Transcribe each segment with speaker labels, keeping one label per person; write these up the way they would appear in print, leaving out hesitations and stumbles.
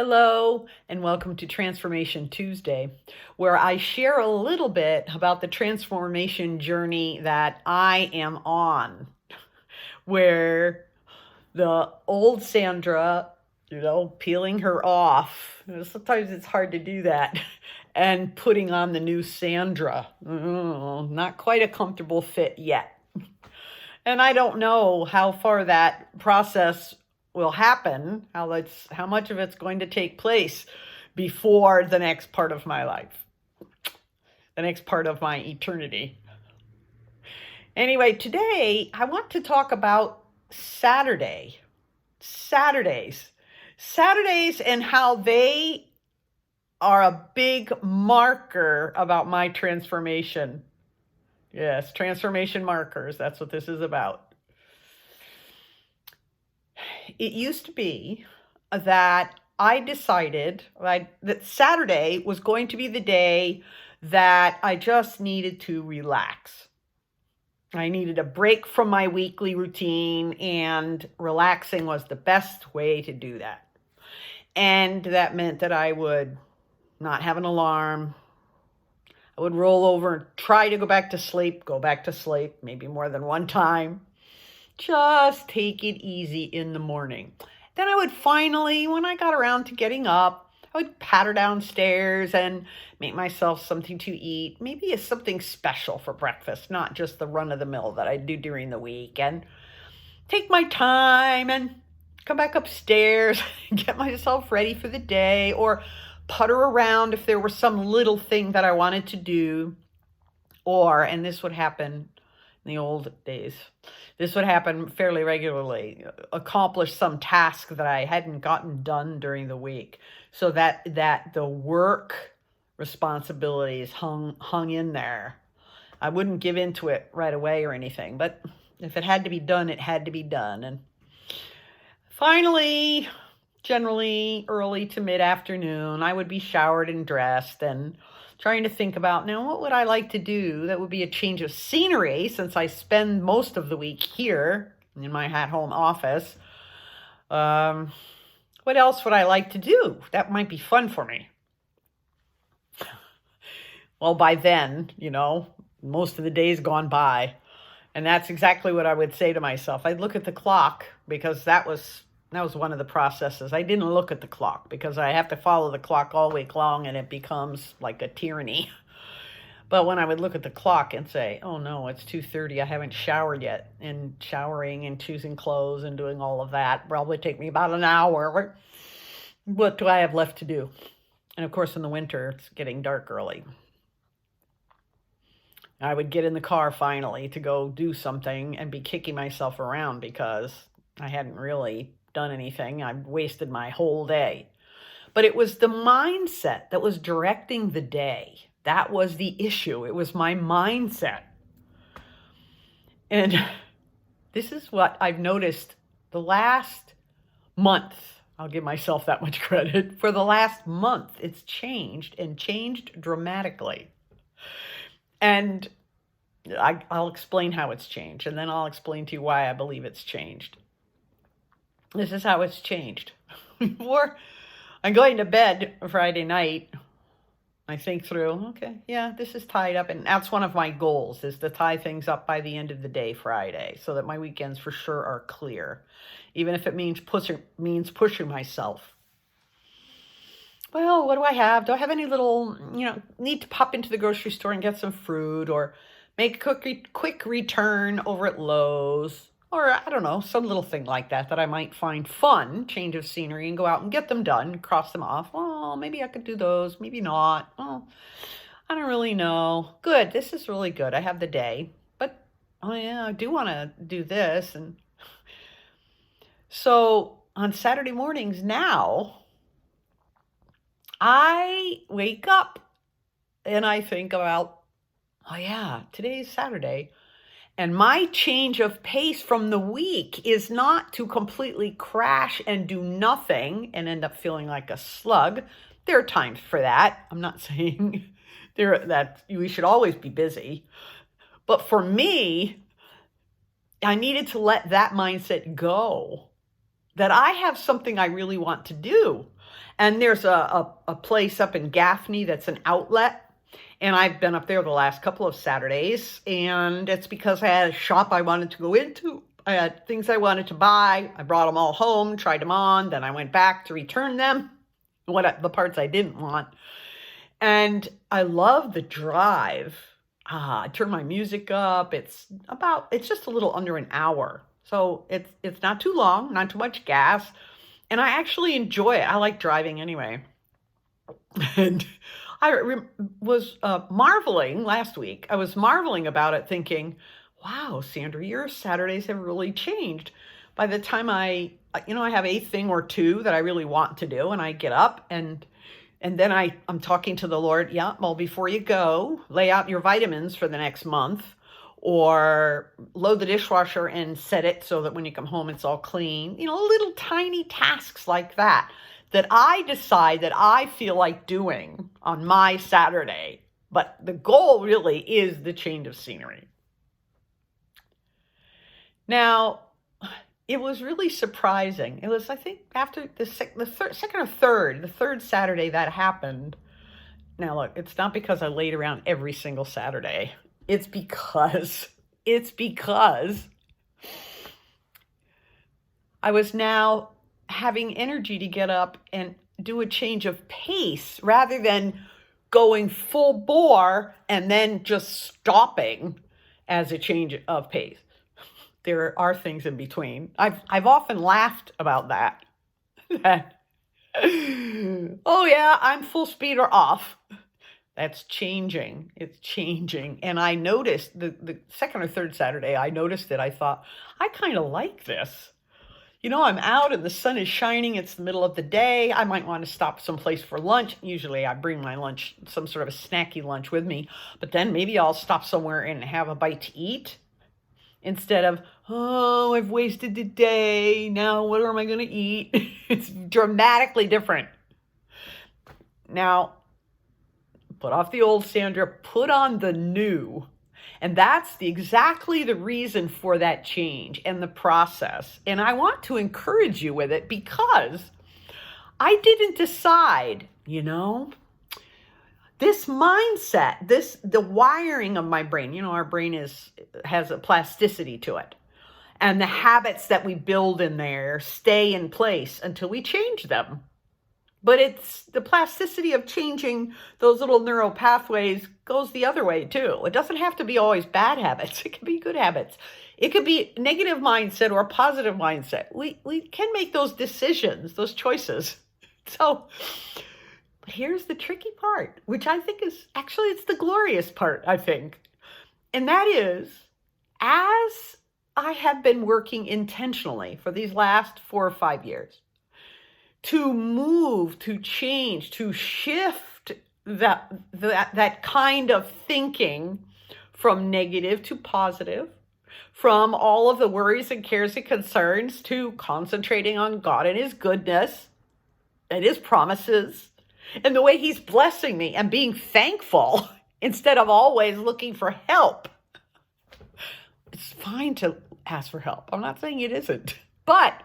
Speaker 1: Hello, and welcome to Transformation Tuesday, where I share a little bit about the transformation journey that I am on, where the old Sandra, peeling her off. Sometimes it's hard to do that, and putting on the new Sandra. Not quite a comfortable fit yet. And I don't know how far that process will happen, how much of it's going to take place before the next part of my life, the next part of my eternity. Anyway, today I want to talk about Saturdays, and how they are a big marker about my transformation. Yes, transformation markers. That's what this is about. It used to be that I decided that Saturday was going to be the day that I just needed to relax. I needed a break from my weekly routine, and relaxing was the best way to do that. And that meant that I would not have an alarm. I would roll over and try to go back to sleep, maybe more than one time. Just take it easy in the morning. Then I would finally, when I got around to getting up, I would patter downstairs and make myself something to eat. Maybe it's something special for breakfast, not just the run-of-the-mill that I do during the week. And take my time and come back upstairs and get myself ready for the day, or putter around if there was some little thing that I wanted to do. And this would happen in the old days. This would happen fairly regularly. Accomplish some task that I hadn't gotten done during the week, so that the work responsibilities hung in there. I wouldn't give into it right away or anything, but if it had to be done, it had to be done. And finally, generally early to mid-afternoon, I would be showered and dressed and trying to think about, now, what would I like to do that would be a change of scenery, since I spend most of the week here in my at-home office. What else would I like to do that might be fun for me? Well, by then, most of the day's gone by. And that's exactly what I would say to myself. I'd look at the clock, because that was one of the processes. I didn't look at the clock because I have to follow the clock all week long, and it becomes like a tyranny. But when I would look at the clock and say, oh no, it's 2:30, I haven't showered yet, and showering and choosing clothes and doing all of that probably take me about an hour. What do I have left to do? And of course, in the winter, it's getting dark early. I would get in the car finally to go do something and be kicking myself around because I hadn't really done anything. I've wasted my whole day. But it was the mindset that was directing the day. That was the issue. It was my mindset. And this is what I've noticed the last month. I'll give myself that much credit. For the last month, it's changed, and changed dramatically. And I'll explain how it's changed, and then I'll explain to you why I believe it's changed. This is how it's changed. Before I'm going to bed Friday night, I think through, okay, yeah, this is tied up. And that's one of my goals, is to tie things up by the end of the day Friday, so that my weekends for sure are clear, even if it means pushing myself. Well, what do I have? Do I have any little, need to pop into the grocery store and get some fruit, or make a quick return over at Lowe's? Or, I don't know, some little thing like that I might find fun, change of scenery, and go out and get them done, cross them off. Well, maybe I could do those, maybe not. Well, I don't really know. Good, this is really good. I have the day. But, oh yeah, I do want to do this. And so, on Saturday mornings now, I wake up and I think about, oh yeah, today's Saturday. And my change of pace from the week is not to completely crash and do nothing and end up feeling like a slug. There are times for that. I'm not saying that we should always be busy. But for me, I needed to let that mindset go, that I have something I really want to do. And there's a place up in Gaffney that's an outlet. And I've been up there the last couple of Saturdays. And it's because I had a shop I wanted to go into. I had things I wanted to buy. I brought them all home, tried them on. Then I went back to return them, the parts I didn't want. And I love the drive. I turn my music up. It's just a little under an hour. So it's not too long, not too much gas. And I actually enjoy it. I like driving anyway. And was marveling last week. I was marveling about it thinking, wow, Sandra, your Saturdays have really changed. By the time I have a thing or two that I really want to do, and I get up and then I'm talking to the Lord. Yeah, well, before you go, lay out your vitamins for the next month, or load the dishwasher and set it so that when you come home, it's all clean. Little tiny tasks like that I decide that I feel like doing on my Saturday. But the goal really is the change of scenery. Now, it was really surprising. It was, I think, after the third Saturday that happened. Now, look, it's not because I laid around every single Saturday. It's because I was now having energy to get up and do a change of pace rather than going full bore and then just stopping as a change of pace. There are things in between. I've often laughed about that. Oh yeah, I'm full speed or off. That's changing. It's changing. And I noticed the second or third Saturday, I noticed it. I thought, I kind of like this. I'm out and the sun is shining. It's the middle of the day. I might want to stop someplace for lunch. Usually I bring my lunch, some sort of a snacky lunch with me. But then maybe I'll stop somewhere and have a bite to eat. Instead of, oh, I've wasted the day. Now what am I going to eat? It's dramatically different. Now, put off the old, Sandra, put on the new. And that's exactly the reason for that change and the process. And I want to encourage you with it because I didn't decide, this mindset, the wiring of my brain, our brain has a plasticity to it. And the habits that we build in there stay in place until we change them. But it's the plasticity of changing those little neural pathways goes the other way too. It doesn't have to be always bad habits. It can be good habits. It could be a negative mindset or a positive mindset. We can make those decisions, those choices. So, but here's the tricky part, which I think is actually, it's the glorious part, I think. And that is, as I have been working intentionally for these last 4 or 5 years, to move, to change, to shift that kind of thinking from negative to positive, from all of the worries and cares and concerns to concentrating on God and His goodness and His promises and the way He's blessing me and being thankful instead of always looking for help. It's fine to ask for help. I'm not saying it isn't, but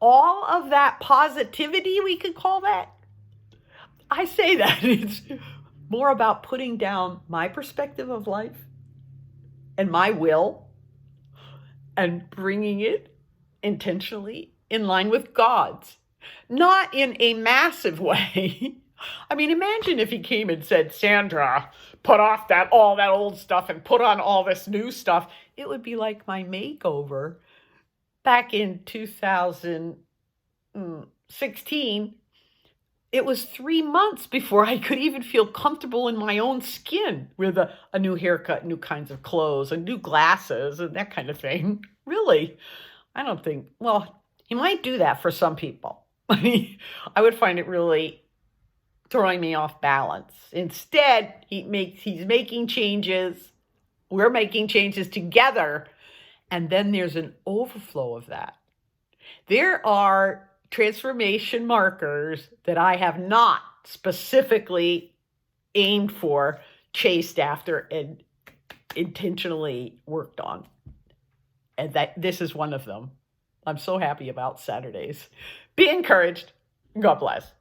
Speaker 1: all of that positivity, we could call that. I say that it's more about putting down my perspective of life and my will and bringing it intentionally in line with God's, not in a massive way. I mean, imagine if He came and said, Sandra, put off all that old stuff and put on all this new stuff. It would be like my makeover back in 2016. It was 3 months before I could even feel comfortable in my own skin with a new haircut, new kinds of clothes, and new glasses, and that kind of thing. Really, I don't think, well, He might do that for some people. I mean, I would find it really throwing me off balance. Instead, he's making changes. We're making changes together. And then there's an overflow of that. There are transformation markers that I have not specifically aimed for, chased after, and intentionally worked on. And that this is one of them. I'm so happy about Saturdays. Be encouraged. God bless.